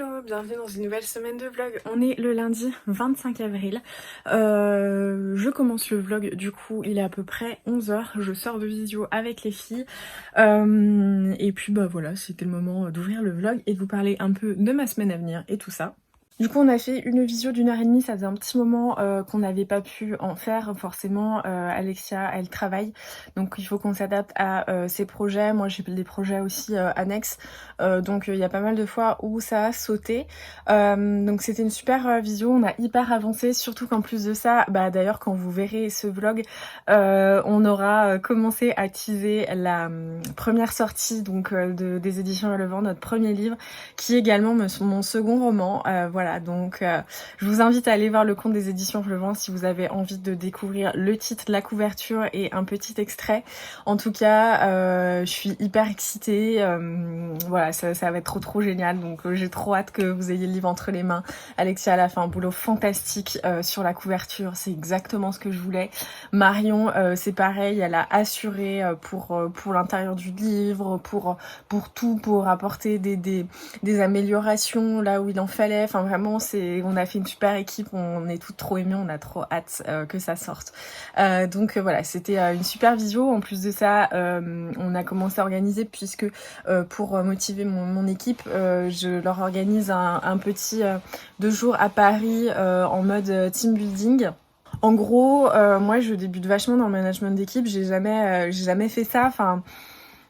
Hello, bienvenue dans une nouvelle semaine de vlog. On est le lundi 25 avril. Je commence le vlog, du coup il est à peu près 11h. Je sors de visio avec les filles. Et puis bah voilà, c'était le moment d'ouvrir le vlog et de vous parler un peu de ma semaine à venir et tout ça. Du coup on a fait une visio d'1h30, ça faisait un petit moment qu'on n'avait pas pu en faire forcément. Alexia elle travaille, donc il faut qu'on s'adapte à ses projets. Moi j'ai des projets aussi annexes, donc il y a pas mal de fois où ça a sauté. Donc c'était une super visio, on a hyper avancé, surtout qu'en plus de ça, bah d'ailleurs quand vous verrez ce vlog, on aura commencé à teaser la première sortie donc des éditions Relevant, notre premier livre, qui est également mon second roman. Voilà, donc je vous invite à aller voir le compte des éditions Relevant si vous avez envie de découvrir le titre, la couverture et un petit extrait. En tout cas, je suis hyper excitée. Voilà, ça va être trop génial. Donc j'ai trop hâte que vous ayez le livre entre les mains. Alexia, elle a fait un boulot fantastique sur la couverture. C'est exactement ce que je voulais. Marion, c'est pareil. Elle a assuré pour l'intérieur du livre, pour tout, pour apporter des améliorations là où il en fallait. Enfin vraiment, on a fait une super équipe, on est toutes trop aimées, on a trop hâte que ça sorte. Donc voilà, c'était une super visio. En plus de ça, on a commencé à organiser puisque pour motiver mon équipe, je leur organise un petit 2 jours à Paris en mode team building. En gros, moi je débute vachement dans le management d'équipe, j'ai jamais fait ça. Enfin,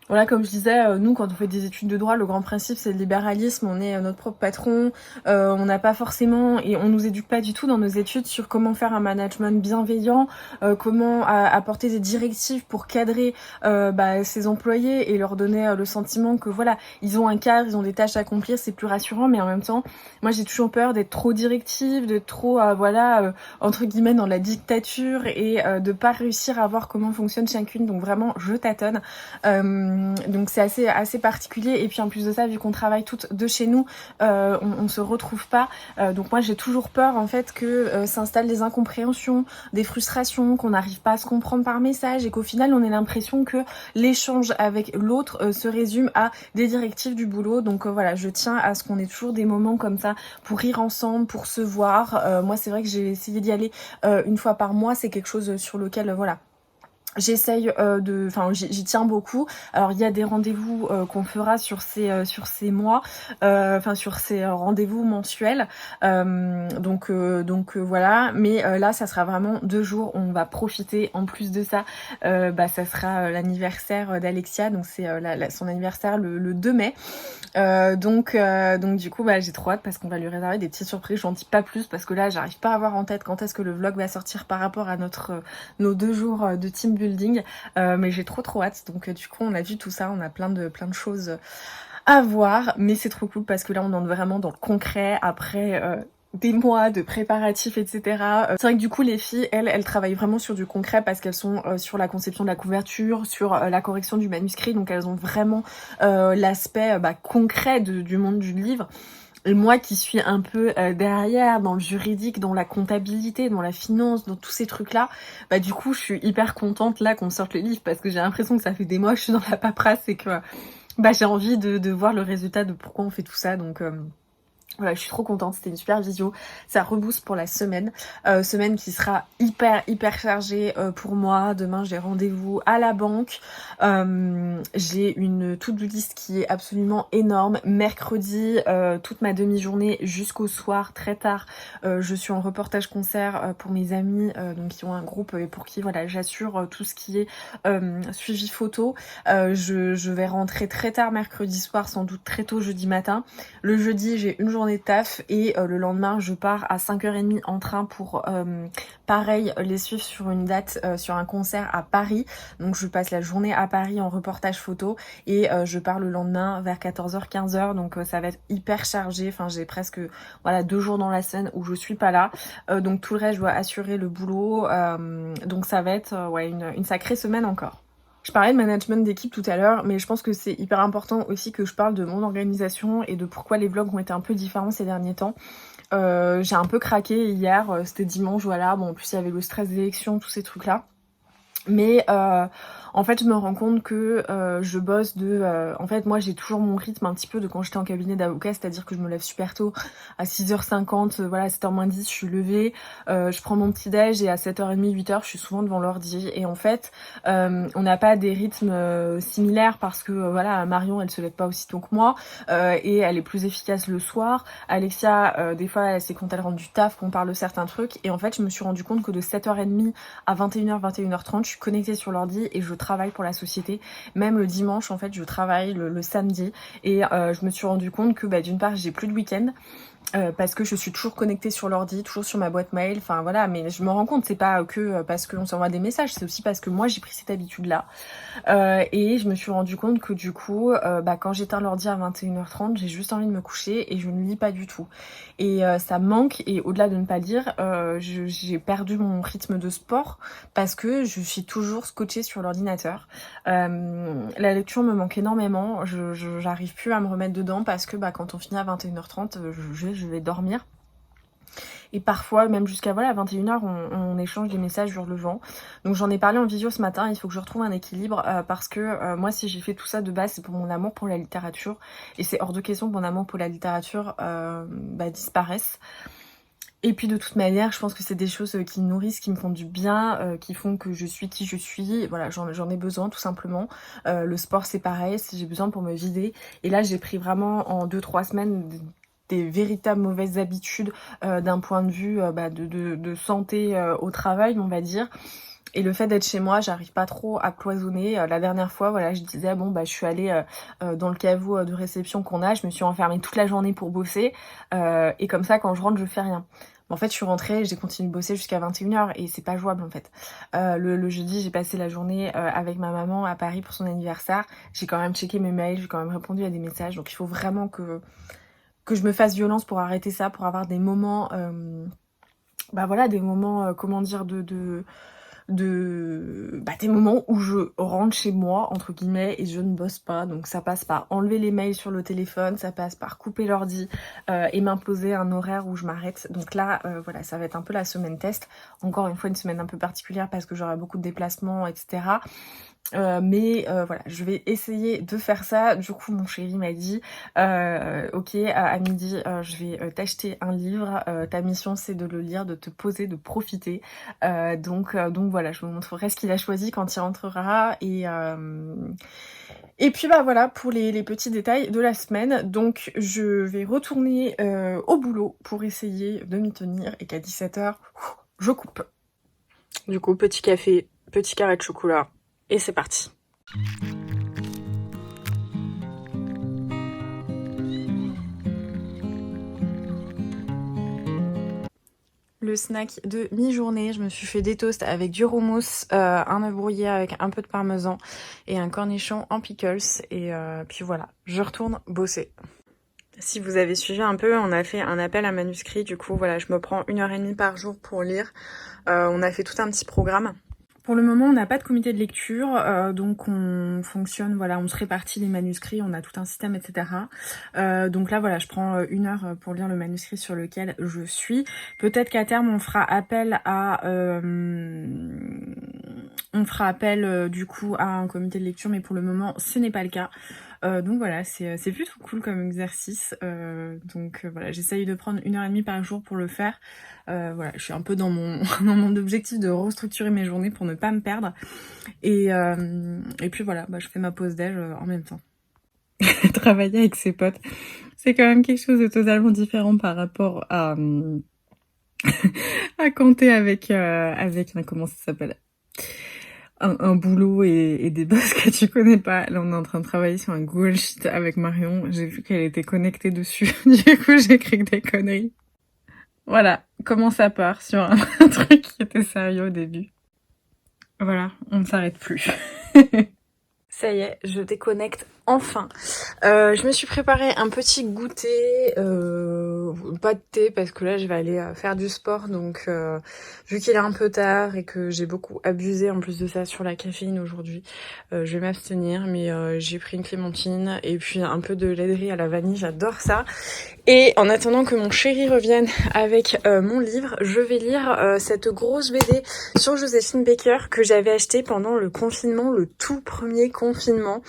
voilà, comme je disais, nous quand on fait des études de droit, le grand principe c'est le libéralisme, on est notre propre patron, on n'a pas forcément, et on nous éduque pas du tout dans nos études sur comment faire un management bienveillant, comment apporter des directives pour cadrer ses employés et leur donner le sentiment que voilà, ils ont un cadre, ils ont des tâches à accomplir, c'est plus rassurant. Mais en même temps, moi j'ai toujours peur d'être trop directive, de trop entre guillemets dans la dictature et de pas réussir à voir comment fonctionne chacune. Donc vraiment je tâtonne. Donc c'est assez particulier, et puis en plus de ça, vu qu'on travaille toutes de chez nous, on se retrouve pas. Donc moi j'ai toujours peur en fait que s'installent des incompréhensions, des frustrations, qu'on n'arrive pas à se comprendre par message et qu'au final on ait l'impression que l'échange avec l'autre se résume à des directives du boulot. Donc voilà, je tiens à ce qu'on ait toujours des moments comme ça pour rire ensemble, pour se voir. Moi c'est vrai que j'ai essayé d'y aller une fois par mois, c'est quelque chose sur lequel voilà, j'essaye j'y tiens beaucoup. Alors il y a des rendez-vous qu'on fera sur ces mois, sur ces rendez-vous mensuels. Donc voilà. Mais là, ça sera vraiment 2 jours. On va profiter. En plus de ça, ça sera l'anniversaire d'Alexia. Donc c'est son anniversaire le 2 mai. Donc du coup j'ai trop hâte parce qu'on va lui réserver des petites surprises. J'en dis pas plus parce que là j'arrive pas à avoir en tête quand est-ce que le vlog va sortir par rapport à nos 2 jours de team building, mais j'ai trop hâte. Donc du coup on a vu tout ça, on a plein de choses à voir, mais c'est trop cool parce que là on entre vraiment dans le concret après des mois de préparatifs, etc. C'est vrai que du coup les filles, elles travaillent vraiment sur du concret parce qu'elles sont sur la conception de la couverture, sur la correction du manuscrit, donc elles ont vraiment l'aspect concret du monde du livre. Et moi qui suis un peu derrière, dans le juridique, dans la comptabilité, dans la finance, dans tous ces trucs-là, du coup je suis hyper contente là qu'on sorte le livre parce que j'ai l'impression que ça fait des mois que je suis dans la paperasse et que j'ai envie de voir le résultat de pourquoi on fait tout ça. Donc voilà, je suis trop contente, c'était une super visio, ça rebooste pour la semaine, semaine qui sera hyper chargée pour moi. Demain j'ai rendez-vous à la banque, j'ai une to-do list qui est absolument énorme. Mercredi, toute ma demi-journée jusqu'au soir, très tard, je suis en reportage concert pour mes amis, donc qui ont un groupe et pour qui voilà j'assure tout ce qui est suivi photo. Je vais rentrer très tard mercredi soir, sans doute très tôt jeudi matin. Le jeudi j'ai une journée de taf et le lendemain je pars à 5h30 en train pour pareil les suivre sur une date, sur un concert à Paris. Donc je passe la journée à Paris en reportage photo et je pars le lendemain vers 14h 15h. Donc ça va être hyper chargé, enfin j'ai presque 2 jours dans la semaine où je suis pas là, donc tout le reste je dois assurer le boulot, donc ça va être une sacrée semaine encore. Je parlais de management d'équipe tout à l'heure, mais je pense que c'est hyper important aussi que je parle de mon organisation et de pourquoi les vlogs ont été un peu différents ces derniers temps. J'ai un peu craqué hier, c'était dimanche, voilà. Bon, en plus il y avait le stress des élections, tous ces trucs-là. Mais En fait, je me rends compte que je bosse en fait, moi, j'ai toujours mon rythme un petit peu de quand j'étais en cabinet d'avocat, c'est-à-dire que je me lève super tôt, à 6h50, voilà, 7h moins 10, je suis levée, je prends mon petit-déj et à 7h30, 8h, je suis souvent devant l'ordi. Et en fait, on n'a pas des rythmes similaires parce que, voilà, Marion, elle se lève pas aussitôt que moi et elle est plus efficace le soir. Alexia, des fois, c'est quand elle rentre du taf qu'on parle de certains trucs. Et en fait, je me suis rendu compte que de 7h30 à 21h, 21h30, je suis connectée sur l'ordi et je travaille pour la société. Même le dimanche, en fait, je travaille le samedi. Et je me suis rendu compte que d'une part, j'ai plus de week-end. Parce que je suis toujours connectée sur l'ordi, toujours sur ma boîte mail, enfin voilà, mais je me rends compte, c'est pas que parce qu'on s'envoie des messages, c'est aussi parce que moi j'ai pris cette habitude-là. Et je me suis rendu compte que du coup, quand j'éteins l'ordi à 21h30, j'ai juste envie de me coucher et je ne lis pas du tout. Et ça me manque, et au-delà de ne pas lire, j'ai perdu mon rythme de sport parce que je suis toujours scotchée sur l'ordinateur. La lecture me manque énormément, j'arrive plus à me remettre dedans parce que quand on finit à 21h30, je vais dormir. Et parfois, même jusqu'à 21h, on échange des messages sur le vent. Donc j'en ai parlé en visio ce matin, il faut que je retrouve un équilibre parce que moi, si j'ai fait tout ça de base, c'est pour mon amour pour la littérature. Et c'est hors de question que mon amour pour la littérature disparaisse. Et puis de toute manière, je pense que c'est des choses qui me nourrissent, qui me font du bien, qui font que je suis qui je suis. Voilà, j'en ai besoin tout simplement. Le sport c'est pareil, j'ai besoin pour me vider. Et là j'ai pris vraiment en 2-3 semaines des véritables mauvaises habitudes d'un point de vue de santé au travail, on va dire. Et le fait d'être chez moi, j'arrive pas trop à cloisonner. La dernière fois, voilà, je disais je suis allée dans le caveau de réception qu'on a, je me suis enfermée toute la journée pour bosser et comme ça quand je rentre, je fais rien. En fait, je suis rentrée, j'ai continué de bosser jusqu'à 21h et c'est pas jouable en fait. Le jeudi, j'ai passé la journée avec ma maman à Paris pour son anniversaire. J'ai quand même checké mes mails, j'ai quand même répondu à des messages. Donc il faut vraiment que je me fasse violence pour arrêter ça, pour avoir des moments, des moments, comment dire, des moments où je rentre chez moi entre guillemets et je ne bosse pas. Donc ça passe par enlever les mails sur le téléphone, ça passe par couper l'ordi et m'imposer un horaire où je m'arrête. Donc là ça va être un peu la semaine test, encore une fois une semaine un peu particulière parce que j'aurai beaucoup de déplacements, etc. Je vais essayer de faire ça. Du coup mon chéri m'a dit ok, à midi je vais t'acheter un livre, ta mission c'est de le lire, de te poser, de profiter. Donc voilà, je vous montrerai ce qu'il a choisi quand il rentrera. Et puis voilà pour les petits détails de la semaine. Donc je vais retourner au boulot pour essayer de m'y tenir et qu'à 17h je coupe. Du coup petit café, petit carré de chocolat et c'est parti. Le snack de mi-journée, je me suis fait des toasts avec du hummus, un œuf brouillé avec un peu de parmesan et un cornichon en pickles. Et puis voilà, je retourne bosser. Si vous avez suivi un peu, on a fait un appel à manuscrit. Du coup, voilà, je me prends 1h30 par jour pour lire. On a fait tout un petit programme. Pour le moment, on n'a pas de comité de lecture, donc on fonctionne, voilà, on se répartit les manuscrits, on a tout un système, etc. Donc là, voilà, je prends 1 heure pour lire le manuscrit sur lequel je suis. Peut-être qu'à terme, on fera appel du coup à un comité de lecture, mais pour le moment, ce n'est pas le cas. Donc voilà, c'est plutôt cool comme exercice. Voilà, j'essaye de prendre 1h30 par jour pour le faire. Voilà, je suis un peu dans mon objectif de restructurer mes journées pour ne pas me perdre. Et puis voilà, je fais ma pause déj en même temps. Travailler avec ses potes, c'est quand même quelque chose de totalement différent par rapport à quand t'es avec comment ça s'appelle, un boulot et des boss que tu connais pas. Là, on est en train de travailler sur un Google Sheet avec Marion. J'ai vu qu'elle était connectée dessus. Du coup, j'écris que des conneries. Voilà, comment ça part sur un truc qui était sérieux au début. Voilà, on ne s'arrête plus. Ça y est, je déconnecte enfin. Je me suis préparé un petit goûter pas de thé parce que là je vais aller faire du sport, donc vu qu'il est un peu tard et que j'ai beaucoup abusé en plus de ça sur la caféine aujourd'hui, je vais m'abstenir, mais j'ai pris une clémentine et puis un peu de laiterie à la vanille, j'adore ça. Et en attendant que mon chéri revienne avec mon livre, je vais lire cette grosse BD sur Joséphine Baker que j'avais achetée pendant le confinement, le tout premier confinement.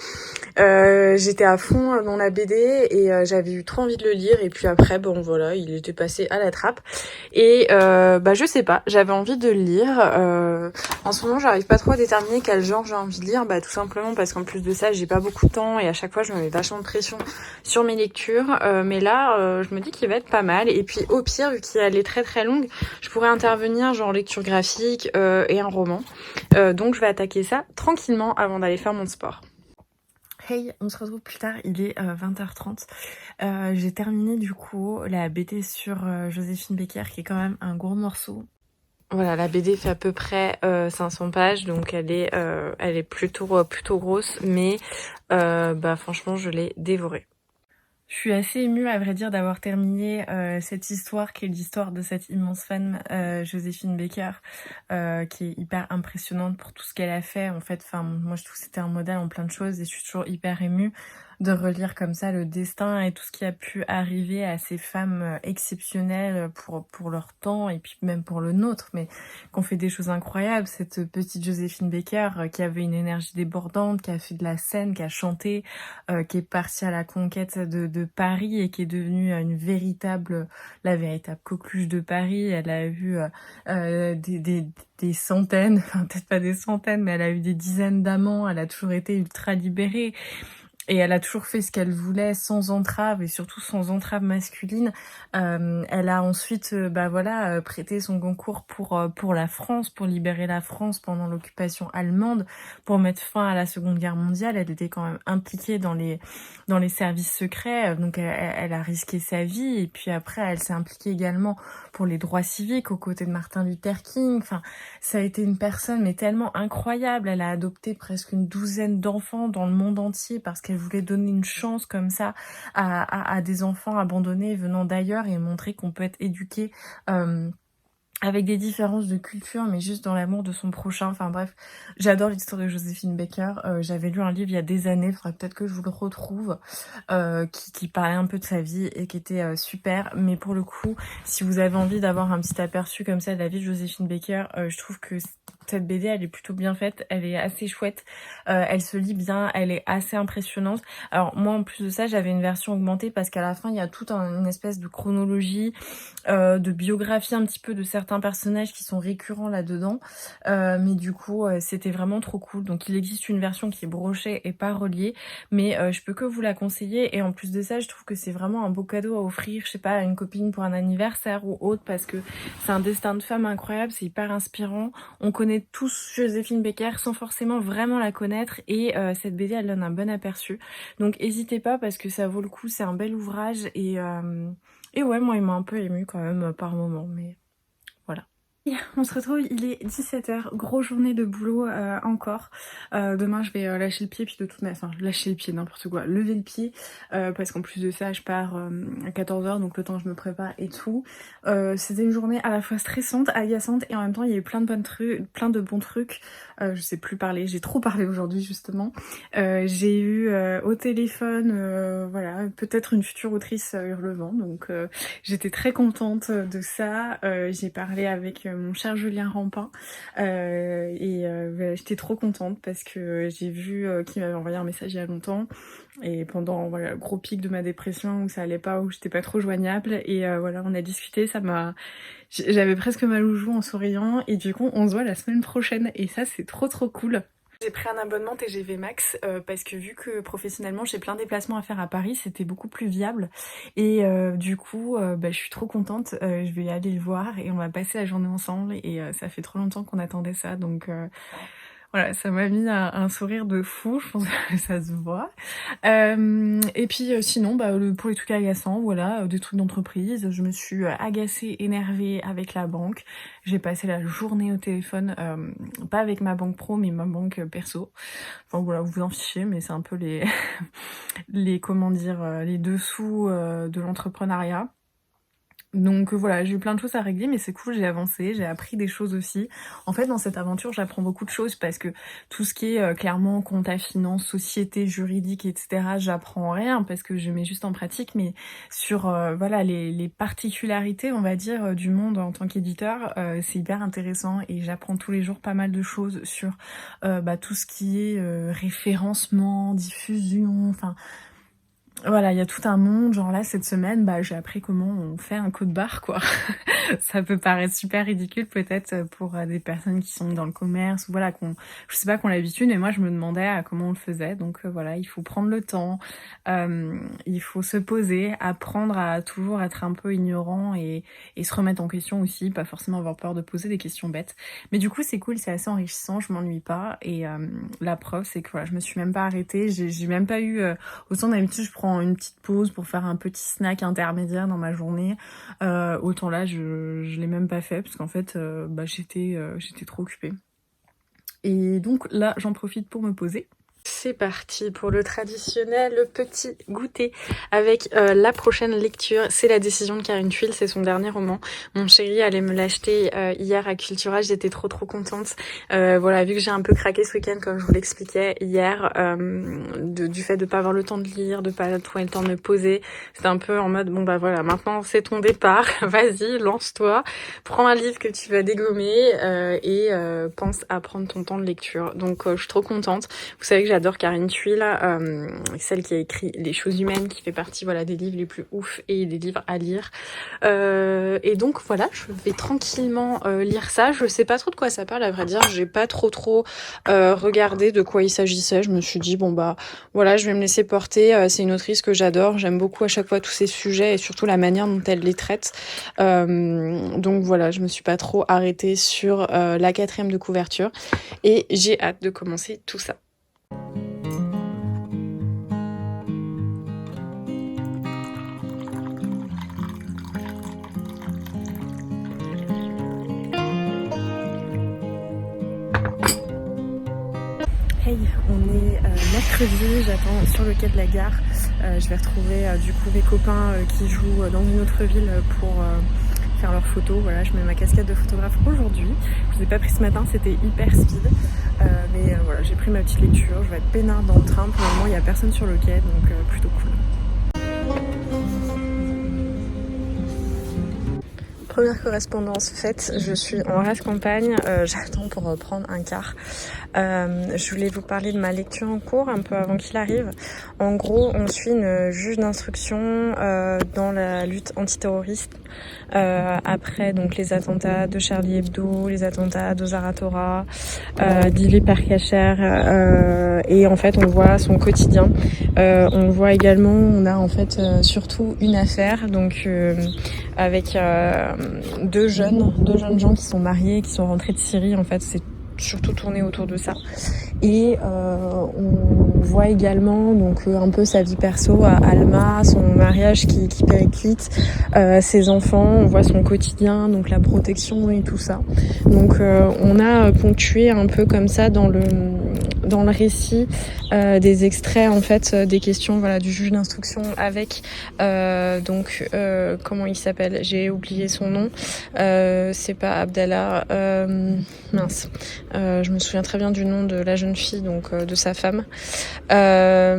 J'étais à fond dans la BD et j'avais eu trop envie de le lire, et puis après bon voilà, il était passé à la trappe et je sais pas, j'avais envie de le lire. En ce moment j'arrive pas trop à déterminer quel genre j'ai envie de lire, tout simplement parce qu'en plus de ça j'ai pas beaucoup de temps et à chaque fois je me mets vachement de pression sur mes lectures, mais là je me dis qu'il va être pas mal, et puis au pire vu qu'elle est très très longue, je pourrais intervenir genre lecture graphique et un roman, donc je vais attaquer ça tranquillement avant d'aller faire mon sport. Hey, on se retrouve plus tard, il est 20h30. J'ai terminé du coup la BD sur Joséphine Baker, qui est quand même un gros morceau. Voilà, la BD fait à peu près 500 pages, donc elle est plutôt grosse, mais franchement je l'ai dévorée. Je suis assez émue, à vrai dire, d'avoir terminé cette histoire qui est l'histoire de cette immense femme, Joséphine Baker, qui est hyper impressionnante pour tout ce qu'elle a fait. En fait, moi je trouve que c'était un modèle en plein de choses et je suis toujours hyper émue de relire comme ça le destin et tout ce qui a pu arriver à ces femmes exceptionnelles pour leur temps et puis même pour le nôtre, mais qu'on fait des choses incroyables. Cette petite Joséphine Baker qui avait une énergie débordante, qui a fait de la scène, qui a chanté, qui est partie à la conquête de Paris et qui est devenue la véritable coqueluche de Paris. Elle a eu des centaines, enfin peut-être pas des centaines, mais elle a eu des dizaines d'amants. Elle a toujours été ultra libérée. Et elle a toujours fait ce qu'elle voulait sans entrave, et surtout sans entrave masculine. Elle a ensuite prêté son concours pour la France, pour libérer la France pendant l'occupation allemande, pour mettre fin à la Seconde Guerre mondiale. Elle était quand même impliquée dans les services secrets, donc elle a risqué sa vie. Et puis après, elle s'est impliquée également pour les droits civiques aux côtés de Martin Luther King. Enfin, ça a été une personne mais tellement incroyable. Elle a adopté presque une douzaine d'enfants dans le monde entier parce qu'elle voulait donner une chance comme ça à des enfants abandonnés venant d'ailleurs, et montrer qu'on peut être éduqué avec des différences de culture, mais juste dans l'amour de son prochain. Enfin bref, j'adore l'histoire de Joséphine Baker. J'avais lu un livre il y a des années, il faudrait peut-être que je vous le retrouve, qui parlait un peu de sa vie et qui était super. Mais pour le coup, si vous avez envie d'avoir un petit aperçu comme ça de la vie de Joséphine Baker, je trouve que cette BD, elle est plutôt bien faite, elle est assez chouette, elle se lit bien, elle est assez impressionnante. Alors moi, en plus de ça, j'avais une version augmentée parce qu'à la fin, il y a toute une espèce de chronologie, de biographie un petit peu de certains personnages qui sont récurrents là-dedans, mais du coup c'était vraiment trop cool. Donc il existe une version qui est brochée et pas reliée, mais je peux que vous la conseiller. Et en plus de ça, je trouve que c'est vraiment un beau cadeau à offrir, je sais pas, à une copine pour un anniversaire ou autre, parce que c'est un destin de femme incroyable, c'est hyper inspirant. On connaît tous Joséphine Baker sans forcément vraiment la connaître, et cette BD elle donne un bon aperçu, donc n'hésitez pas parce que ça vaut le coup, c'est un bel ouvrage. Et ouais, moi il m'a un peu émue quand même par moment, mais voilà. On se retrouve, il est 17h, grosse journée de boulot encore. Demain je vais lâcher le pied, puis de toute manière, enfin lâcher le pied, n'importe quoi, lever le pied, parce qu'en plus de ça je pars à 14h, donc le temps que je me prépare et tout. C'était une journée à la fois stressante, agaçante, et en même temps il y a eu plein de bons trucs. Je sais plus parler, j'ai trop parlé aujourd'hui justement. J'ai eu au téléphone, voilà, peut-être une future autrice Hurlevent, donc j'étais très contente de ça. J'ai parlé avec mon cher Julien Rampin, j'étais trop contente parce que j'ai vu qu'il m'avait envoyé un message il y a longtemps, et pendant le gros pic de ma dépression où ça allait pas, où j'étais pas trop joignable, et voilà, on a discuté, j'avais presque mal aux joues en souriant, et du coup on se voit la semaine prochaine, et ça c'est trop cool. J'ai pris un abonnement TGV Max parce que vu que professionnellement j'ai plein de déplacements à faire à Paris, c'était beaucoup plus viable, et du coup je suis trop contente. Je vais aller le voir et on va passer la journée ensemble, et ça fait trop longtemps qu'on attendait ça, donc voilà, ça m'a mis un sourire de fou, je pense que ça se voit. Et puis sinon, pour les trucs agaçants, voilà, des trucs d'entreprise, je me suis agacée, énervée avec la banque. J'ai passé la journée au téléphone, pas avec ma banque pro, mais ma banque perso. Enfin voilà, vous vous en fichez, mais c'est un peu les comment dire, les dessous de l'entrepreneuriat. Donc voilà, j'ai eu plein de choses à régler, mais c'est cool, j'ai avancé, j'ai appris des choses aussi. En fait, dans cette aventure, j'apprends beaucoup de choses parce que tout ce qui est clairement compta, finance, société, juridique, etc., j'apprends rien parce que je mets juste en pratique. Mais sur voilà les particularités, on va dire, du monde en tant qu'éditeur, c'est hyper intéressant et j'apprends tous les jours pas mal de choses sur tout ce qui est référencement, diffusion, enfin voilà, il y a tout un monde. Genre là, cette semaine, j'ai appris comment on fait un code barre, quoi. Ça peut paraître super ridicule peut-être pour des personnes qui sont dans le commerce ou voilà, je sais pas, qu'on l'habitude, mais moi je me demandais comment on le faisait. Donc voilà, il faut prendre le temps, il faut se poser, apprendre à toujours être un peu ignorant et se remettre en question aussi, pas forcément avoir peur de poser des questions bêtes. Mais du coup, c'est cool, c'est assez enrichissant, je m'ennuie pas. Et la preuve, c'est que voilà, je me suis même pas arrêtée, j'ai même pas eu... autant d'habitude, je prends une petite pause pour faire un petit snack intermédiaire dans ma journée. Autant là, je l'ai même pas fait parce qu'en fait, j'étais trop occupée. Et donc là, j'en profite pour me poser. C'est parti pour le traditionnel petit goûter avec la prochaine lecture. C'est La décision de Karine Thuil, c'est son dernier roman. Mon chéri allait me l'acheter hier à Cultura, j'étais trop contente. Voilà, vu que j'ai un peu craqué ce week-end comme je vous l'expliquais hier, du fait de pas avoir le temps de lire, de pas trouver le temps de me poser, c'était un peu en mode bon bah voilà, maintenant c'est ton départ, vas-y, lance-toi, prends un livre que tu vas dégommer et pense à prendre ton temps de lecture. Donc je suis trop contente. Vous savez que j'adore Karine Thuil, celle qui a écrit Les choses humaines, qui fait partie voilà des livres les plus ouf et des livres à lire. Et donc voilà, je vais tranquillement lire ça. Je sais pas trop de quoi ça parle, à vrai dire. J'ai pas trop regardé de quoi il s'agissait. Je me suis dit bon bah voilà, je vais me laisser porter. C'est une autrice que j'adore. J'aime beaucoup à chaque fois tous ces sujets et surtout la manière dont elle les traite. Donc voilà, je me suis pas trop arrêtée sur la 4e de couverture et j'ai hâte de commencer tout ça. Hey, on est mercredi, j'attends sur le quai de la gare. Je vais retrouver du coup mes copains qui jouent dans une autre ville pour faire leurs photos. Voilà, je mets ma casquette de photographe aujourd'hui. Je l'ai pas pris ce matin, c'était hyper speed. Mais voilà, j'ai pris ma petite lecture. Je vais être peinard dans le train. Pour le moment, il n'y a personne sur le quai, donc plutôt cool. Première correspondance faite, je suis en rase campagne, j'attends pour prendre un car. Je voulais vous parler de ma lecture en cours un peu avant qu'il arrive. En gros, on suit une juge d'instruction dans la lutte antiterroriste après donc les attentats de Charlie Hebdo, les attentats de Zaratora, d'Ili Perkacher, et en fait on voit son quotidien. On voit également, on a en fait surtout une affaire donc avec deux jeunes gens qui sont mariés, qui sont rentrés de Syrie. En fait, c'est surtout tourné autour de ça. Et on voit également donc un peu sa vie perso à Alma, son mariage qui périclite, ses enfants, on voit son quotidien, donc la protection et tout ça. Donc on a ponctué un peu comme ça dans le récit des extraits en fait des questions voilà du juge d'instruction avec comment il s'appelle, j'ai oublié son nom, c'est pas Abdallah, mince, je me souviens très bien du nom de la jeune fille, donc de sa femme. Ah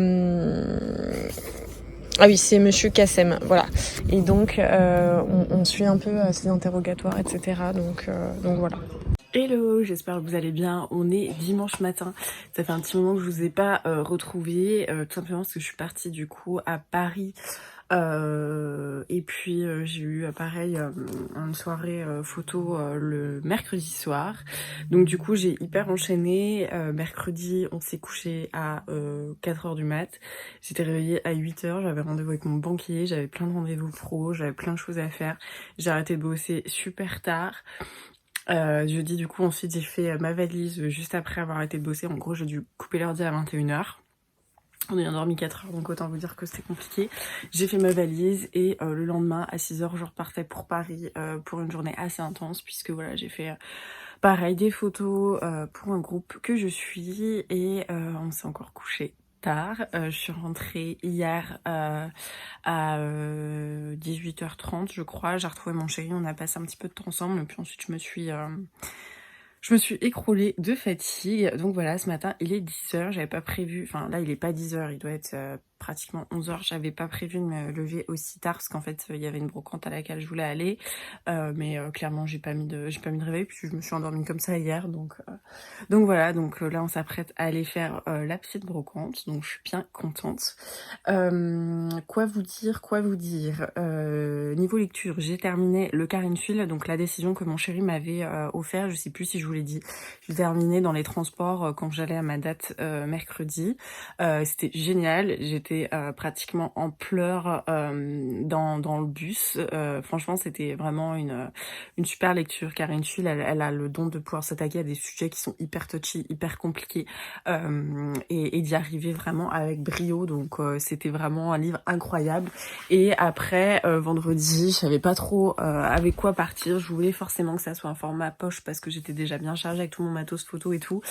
oui, c'est Monsieur Kassem, voilà. Et donc on suit un peu ses interrogatoires, etc. Donc voilà. Hello, j'espère que vous allez bien. On est dimanche matin. Ça fait un petit moment que je vous ai pas retrouvé, tout simplement parce que je suis partie du coup à Paris. Et puis j'ai eu pareil une soirée photo le mercredi soir. Donc du coup j'ai hyper enchaîné. Mercredi on s'est couché à 4h du mat. J'étais réveillée à 8h, j'avais rendez-vous avec mon banquier, j'avais plein de rendez-vous pro, j'avais plein de choses à faire. J'ai arrêté de bosser super tard. Jeudi du coup ensuite j'ai fait ma valise juste après avoir arrêté de bosser. En gros j'ai dû couper l'ordi à 21h. On a dormi 4 heures, donc autant vous dire que c'était compliqué. J'ai fait ma valise et le lendemain à 6h je repartais pour Paris pour une journée assez intense, puisque voilà j'ai fait pareil des photos pour un groupe que je suis et on s'est encore couché tard. Je suis rentrée hier à 18h30 je crois. J'ai retrouvé mon chéri, on a passé un petit peu de temps ensemble et puis ensuite je me suis écroulée de fatigue. Donc voilà, ce matin il est 10h, j'avais pas prévu, enfin là il est pas 10h, il doit être pratiquement 11h, j'avais pas prévu de me lever aussi tard parce qu'en fait il y avait une brocante à laquelle je voulais aller, mais clairement j'ai pas mis de réveil puisque je me suis endormie comme ça hier, donc voilà, donc là on s'apprête à aller faire la petite brocante, donc je suis bien contente. Quoi vous dire, niveau lecture, j'ai terminé le Carine Tuile, donc la décision que mon chéri m'avait offert, je sais plus si je vous l'ai dit, j'ai terminé dans les transports quand j'allais à ma date mercredi. C'était génial, j'étais pratiquement en pleurs dans le bus. Franchement c'était vraiment une super lecture. Carine Tuile, elle a le don de pouvoir s'attaquer à des sujets qui sont hyper touchy, hyper compliqués, et d'y arriver vraiment avec brio, donc c'était vraiment un livre incroyable. Et après vendredi, je savais pas trop avec quoi partir, je voulais forcément que ça soit un format poche parce que j'étais déjà bien chargée avec tout mon matos photo et tout,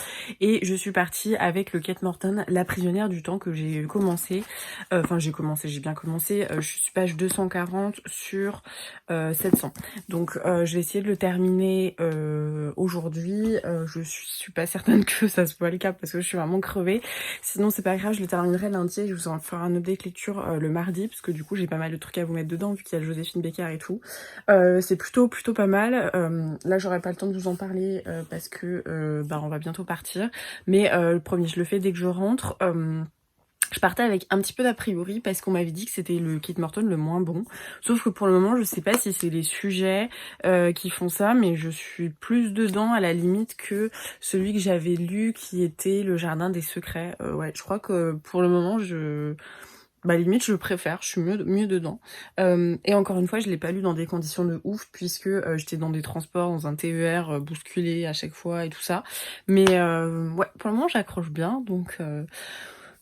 et je suis partie avec le Kate Morton, La prisonnière du temps, que j'ai commencé, j'ai bien commencé, je suis page 240 sur 700, donc je vais essayer de le terminer aujourd'hui. Je suis pas certaine que ça soit le cas parce que je suis vraiment crevée, sinon c'est pas grave, je le terminerai lundi et je vous en ferai un update lecture le mardi, parce que du coup j'ai pas mal de trucs à vous mettre dedans vu qu'il y a le Joséphine Baker et tout. C'est plutôt pas mal. Là j'aurai pas le temps de vous en parler parce que on va bientôt partir, mais le premier je le fais dès que je rentre. Je partais avec un petit peu d'a priori parce qu'on m'avait dit que c'était le Kate Morton le moins bon. Sauf que pour le moment, je sais pas si c'est les sujets qui font ça, mais je suis plus dedans à la limite que celui que j'avais lu qui était Le Jardin des Secrets. Ouais, je crois que pour le moment, limite je préfère, je suis mieux dedans. Et encore une fois, je l'ai pas lu dans des conditions de ouf puisque j'étais dans des transports, dans un TER bousculé à chaque fois et tout ça. Mais ouais, pour le moment j'accroche bien,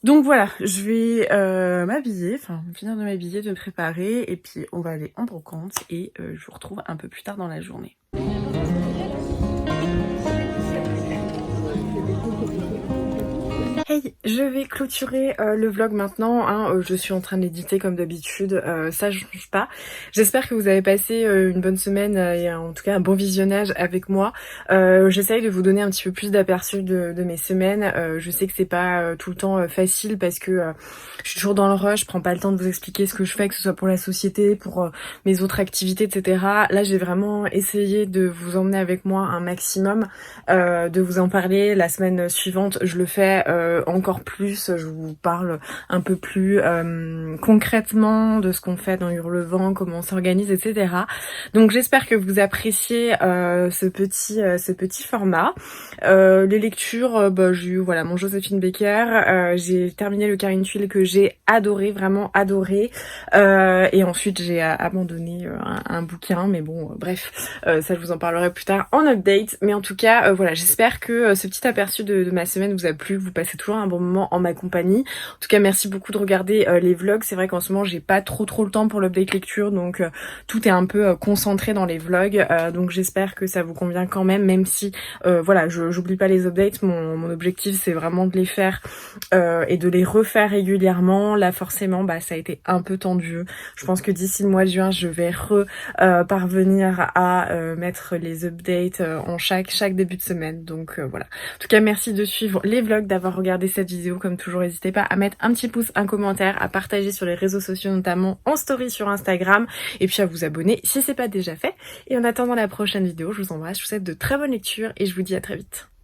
donc voilà, je vais m'habiller, finir de m'habiller, de me préparer, et puis on va aller en brocante et je vous retrouve un peu plus tard dans la journée. Hey, je vais clôturer le vlog maintenant, hein. Je suis en train d'éditer comme d'habitude, ça je change pas. J'espère que vous avez passé une bonne semaine et en tout cas un bon visionnage avec moi. J'essaye de vous donner un petit peu plus d'aperçu de mes semaines. Je sais que c'est pas tout le temps facile parce que je suis toujours dans le rush, je prends pas le temps de vous expliquer ce que je fais, que ce soit pour la société, pour mes autres activités, etc. Là j'ai vraiment essayé de vous emmener avec moi un maximum, de vous en parler. La semaine suivante je le fais encore plus, je vous parle un peu plus concrètement de ce qu'on fait dans Hurlevent, comment on s'organise, etc. Donc j'espère que vous appréciez ce petit format. Les lectures, j'ai eu mon Joséphine Baker, j'ai terminé le Carine Tuile que j'ai adoré, vraiment adoré, et ensuite j'ai abandonné un bouquin, mais bon bref, ça je vous en parlerai plus tard en update. Mais en tout cas voilà, j'espère que ce petit aperçu de ma semaine vous a plu, que vous passez toujours un bon moment en ma compagnie. En tout cas merci beaucoup de regarder les vlogs. C'est vrai qu'en ce moment j'ai pas trop le temps pour l'update lecture, donc tout est un peu concentré dans les vlogs, donc j'espère que ça vous convient quand même si voilà, j'oublie pas les updates. Mon objectif c'est vraiment de les faire et de les refaire régulièrement. Là forcément ça a été un peu tendu. Je pense que d'ici le mois de juin je vais parvenir à mettre les updates en chaque début de semaine, donc voilà. En tout cas merci de suivre les vlogs, d'avoir regardé cette vidéo. Comme toujours n'hésitez pas à mettre un petit pouce, un commentaire, à partager sur les réseaux sociaux, notamment en story sur Instagram, et puis à vous abonner si c'est pas déjà fait. Et en attendant la prochaine vidéo, je vous embrasse, je vous souhaite de très bonnes lectures et je vous dis à très vite.